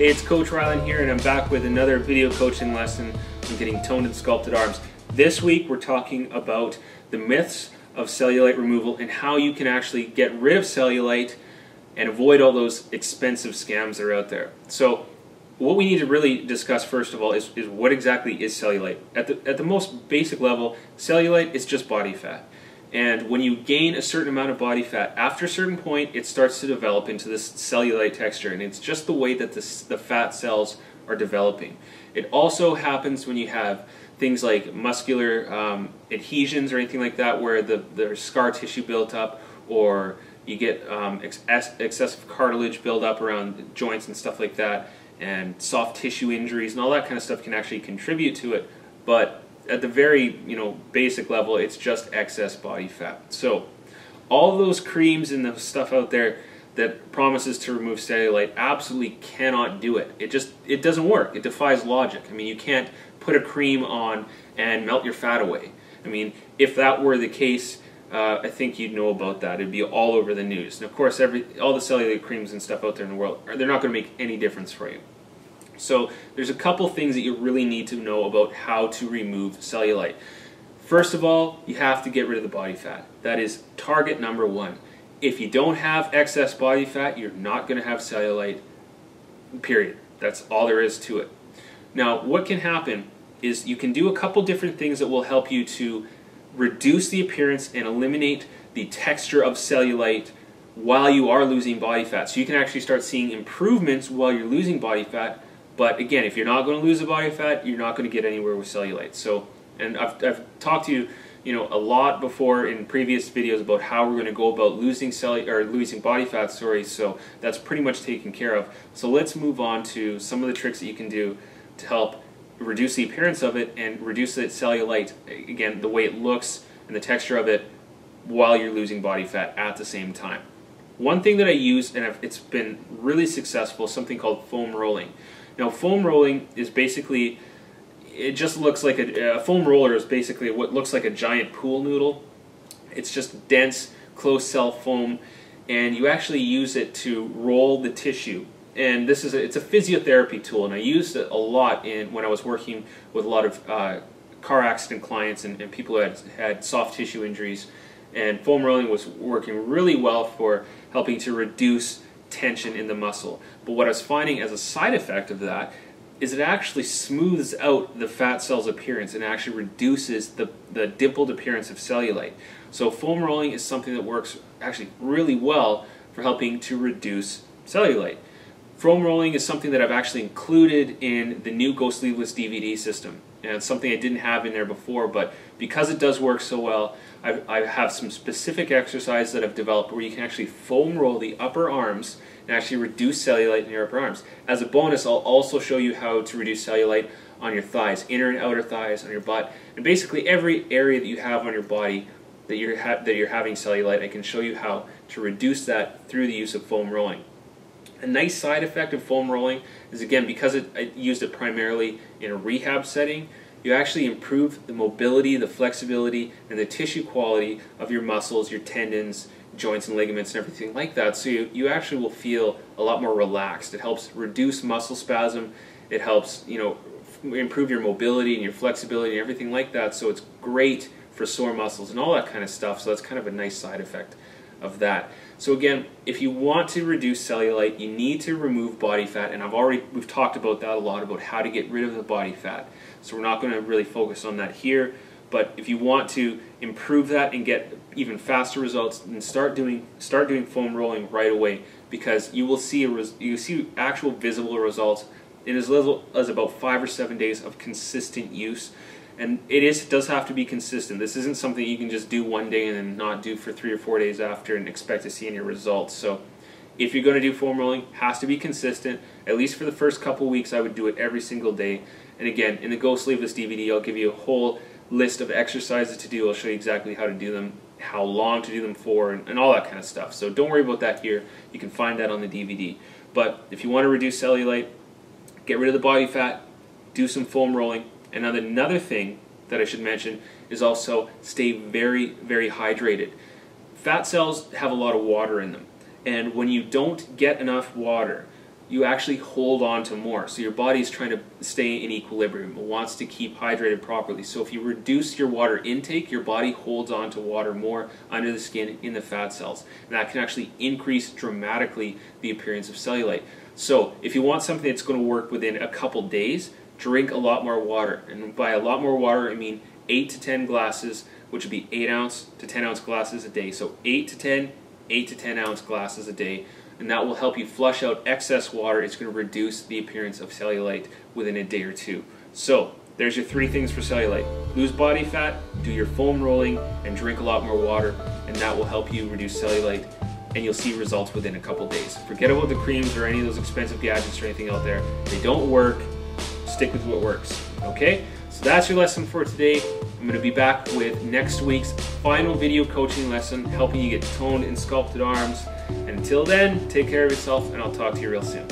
Hey, it's Coach Rylan here, and I'm back with another video coaching lesson on getting toned and sculpted arms. This week we're talking about the myths of cellulite removal and how you can actually get rid of cellulite and avoid all those expensive scams that are out there. So what we need to really discuss first of all is what exactly is cellulite. At the most basic level, cellulite is just body fat. And when you gain a certain amount of body fat, after a certain point, it starts to develop into this cellulite texture. And it's just the way that the fat cells are developing. It also happens when you have things like muscular adhesions or anything like that, where there's scar tissue built up, or you get excessive cartilage build up around joints and stuff like that, and soft tissue injuries and all that kind of stuff can actually contribute to it. But at the very basic level, it's just excess body fat. So all those creams and the stuff out there that promises to remove cellulite absolutely cannot do it. It doesn't work. It defies logic. I mean, you can't put a cream on and melt your fat away. I mean, if that were the case, I think you'd know about that. It'd be all over the news. And of course, all the cellulite creams and stuff out there in the world, they're not going to make any difference for you. So there's a couple things that you really need to know about how to remove cellulite. First of all, you have to get rid of the body fat. That is target number one. If you don't have excess body fat, you're not going to have cellulite, period. That's all there is to it. Now, what can happen is you can do a couple different things that will help you to reduce the appearance and eliminate the texture of cellulite while you are losing body fat. So you can actually start seeing improvements while you're losing body fat. But again, if you're not going to lose the body fat, you're not going to get anywhere with cellulite. So, and I've talked to you, a lot before in previous videos about how we're going to go about losing body fat. So that's pretty much taken care of. So let's move on to some of the tricks that you can do to help reduce the appearance of it and reduce the cellulite, again, the way it looks and the texture of it, while you're losing body fat at the same time. One thing that I use, and it's been really successful, is something called foam rolling. Now, foam rolling is basically, it just looks like a foam roller is basically what looks like a giant pool noodle. It's just dense, closed cell foam, and you actually use it to roll the tissue. And it's a physiotherapy tool, and I used it a lot when I was working with a lot of car accident clients and people who had soft tissue injuries. And foam rolling was working really well for helping to reduce tension in the muscle. But what I was finding as a side effect of that is it actually smooths out the fat cell's appearance and actually reduces the dimpled appearance of cellulite. So foam rolling is something that works actually really well for helping to reduce cellulite. Foam rolling is something that I've actually included in the new Go Sleeveless DVD system. And it's something I didn't have in there before, but because it does work so well, I have some specific exercises that I've developed where you can actually foam roll the upper arms and actually reduce cellulite in your upper arms. As a bonus, I'll also show you how to reduce cellulite on your thighs, inner and outer thighs, on your butt, and basically every area that you have on your body that you're having cellulite. I can show you how to reduce that through the use of foam rolling. A nice side effect of foam rolling is, again, because I used it primarily in a rehab setting, you actually improve the mobility, the flexibility, and the tissue quality of your muscles, your tendons, joints and ligaments and everything like that. So you actually will feel a lot more relaxed. It helps reduce muscle spasm. It helps improve your mobility and your flexibility and everything like that. So it's great for sore muscles and all that kind of stuff. So that's kind of a nice side effect of that. So again, if you want to reduce cellulite, you need to remove body fat, and we've talked about that a lot, about how to get rid of the body fat. So we're not going to really focus on that here, but if you want to improve that and get even faster results, then start doing foam rolling right away, because you will see actual visible results in as little as about 5 or 7 days of consistent use. And it does have to be consistent. This isn't something you can just do one day and then not do for 3 or 4 days after and expect to see any results. So if you're going to do foam rolling, it has to be consistent. At least for the first couple weeks, I would do it every single day. And again, in the Go Sleeveless DVD, I'll give you a whole list of exercises to do. I'll show you exactly how to do them, how long to do them for, and all that kind of stuff. So don't worry about that here. You can find that on the DVD. But if you want to reduce cellulite, get rid of the body fat, do some foam rolling. And another thing that I should mention is also stay very, very hydrated. Fat cells have a lot of water in them. And when you don't get enough water, you actually hold on to more. So your body is trying to stay in equilibrium. It wants to keep hydrated properly. So if you reduce your water intake, your body holds on to water more under the skin in the fat cells. And that can actually increase dramatically the appearance of cellulite. So if you want something that's going to work within a couple days, drink a lot more water. And by a lot more water, I mean 8 to 10 glasses, which would be 8 ounce to 10 ounce glasses a day. So 8 to 10 ounce glasses a day. And that will help you flush out excess water. It's going to reduce the appearance of cellulite within a day or two. So there's your 3 things for cellulite. Lose body fat, do your foam rolling, and drink a lot more water, and that will help you reduce cellulite, and you'll see results within a couple days. Forget about the creams or any of those expensive gadgets or anything out there. They don't work. Stick with what works, okay? So that's your lesson for today. I'm going to be back with next week's final video coaching lesson, helping you get toned and sculpted arms. And until then, take care of yourself, and I'll talk to you real soon.